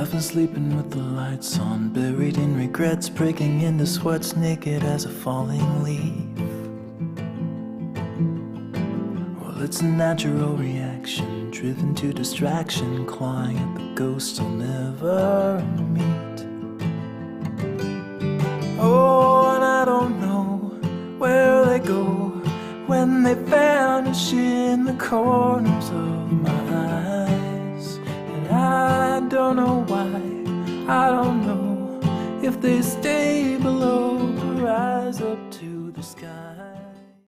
Often sleeping with the lights on, buried in regrets, breaking into sweats, naked as a falling leaf. Well, it's a natural reaction, driven to distraction, clawing at the ghosts I'll never meet. Oh, and I don't know where they go when they vanish in the corners of my eyes. And I don't know why, I don't know if they stay below or rise up to the sky.